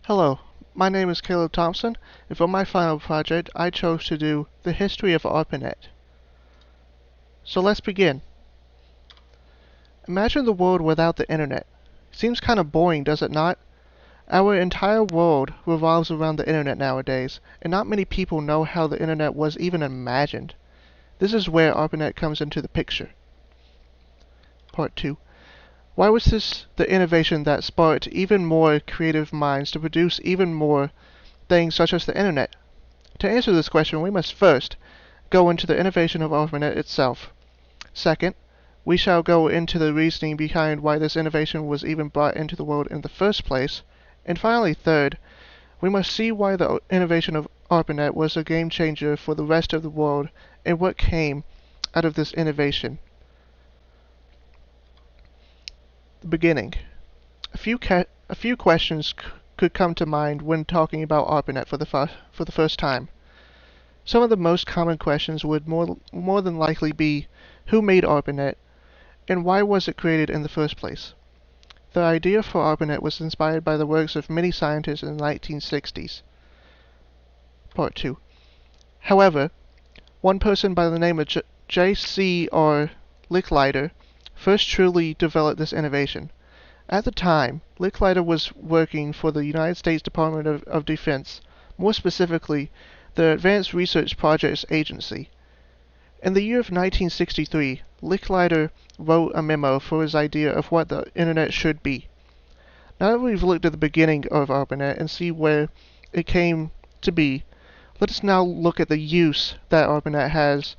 Hello, my name is Caleb Thompson, and for my final project, I chose to do the history of ARPANET. So let's begin. Imagine the world without the internet. Seems kind of boring, does it not? Our entire world revolves around the internet nowadays, and not many people know how the internet was even imagined. This is where ARPANET comes into the picture. Part 2. Why was this the innovation that sparked even more creative minds to produce even more things such as the internet? To answer this question, we must first go into the innovation of ARPANET itself. Second, we shall go into the reasoning behind why this innovation was even brought into the world in the first place. And finally, third, we must see why the innovation of ARPANET was a game changer for the rest of the world and what came out of this innovation. The beginning. A few questions could come to mind when talking about ARPANET for the first time. Some of the most common questions would more than likely be who made ARPANET and why was it created in the first place? The idea for ARPANET was inspired by the works of many scientists in the 1960s. Part 2. However, one person by the name of J.C.R. Licklider first truly developed this innovation. At the time, Licklider was working for the United States Department of Defense, more specifically, the Advanced Research Projects Agency. In the year of 1963, Licklider wrote a memo for his idea of what the internet should be. Now that we've looked at the beginning of ARPANET and see where it came to be, let us now look at the use that ARPANET has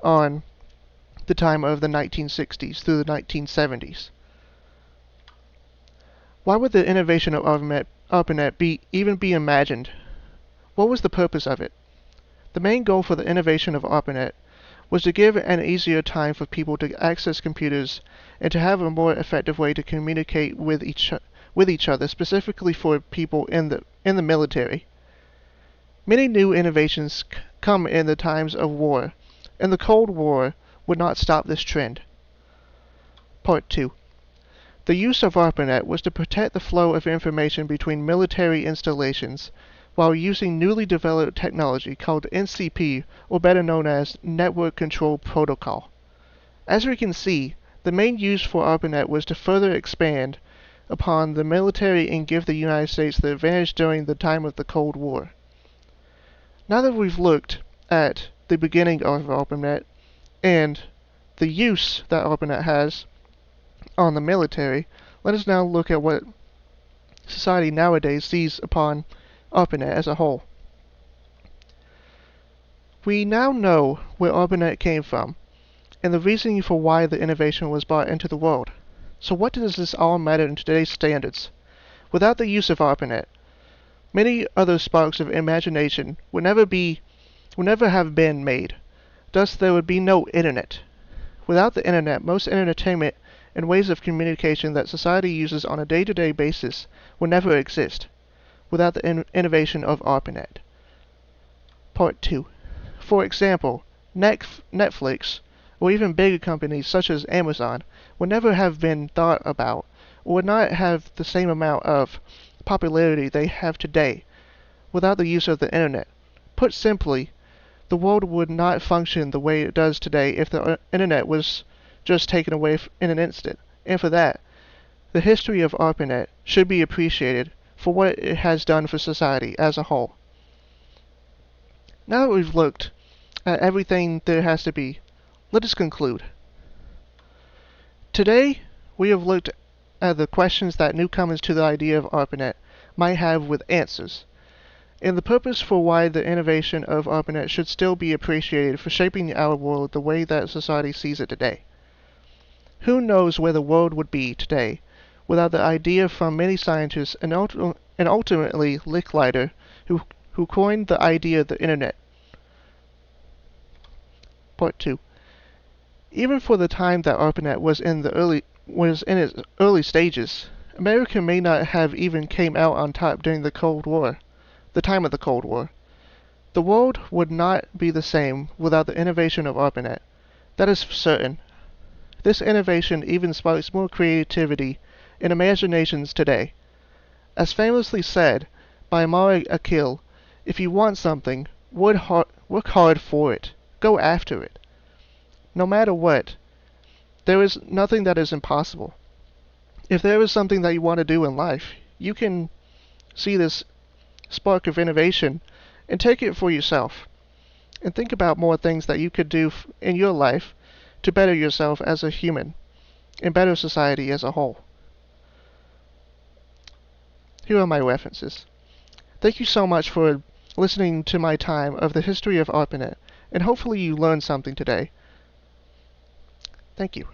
on the time of the 1960s through the 1970s. Why would the innovation of ARPANET even be imagined? What was the purpose of it? The main goal for the innovation of ARPANET was to give an easier time for people to access computers and to have a more effective way to communicate with each other, specifically for people in the military. Many new innovations come in the times of war, and the Cold War would not stop this trend. Part 2. The use of ARPANET was to protect the flow of information between military installations while using newly developed technology called NCP, or better known as Network Control Protocol. As we can see, the main use for ARPANET was to further expand upon the military and give the United States the advantage during the time of the Cold War. Now that we've looked at the beginning of ARPANET and the use that ARPANET has on the military, let us now look at what society nowadays sees upon ARPANET as a whole. We now know where ARPANET came from and the reasoning for why the innovation was brought into the world. So what does this all matter in today's standards? Without the use of ARPANET, many other sparks of imagination would never have been made. Thus there would be no internet. Without the internet, most entertainment and ways of communication that society uses on a day-to-day basis would never exist without the innovation of ARPANET. Part 2. For example, Netflix, or even bigger companies such as Amazon, would never have been thought about, or would not have the same amount of popularity they have today without the use of the internet. Put simply, the world would not function the way it does today if the internet was just taken away in an instant. And for that, the history of ARPANET should be appreciated for what it has done for society as a whole. Now that we've looked at everything there has to be, let us conclude. Today, we have looked at the questions that newcomers to the idea of ARPANET might have with answers, and the purpose for why the innovation of ARPANET should still be appreciated for shaping our world the way that society sees it today. Who knows where the world would be today without the idea from many scientists and ultimately Licklider, who coined the idea of the internet. Part 2. Even for the time that ARPANET was in its early stages, America may not have even came out on top during the Cold War, the time of the Cold War. The world would not be the same without the innovation of ARPANET. That is certain. This innovation even sparks more creativity and imaginations today. As famously said, by Mara Akil. If you want something, work hard for it. Go after it. No matter what, there is nothing that is impossible. If there is something that you want to do in life, you can see this spark of innovation and take it for yourself. And think about more things that you could do in your life to better yourself as a human and better society as a whole. Here are my references. Thank you so much for listening to my time of the history of ARPANET, and hopefully you learned something today. Thank you.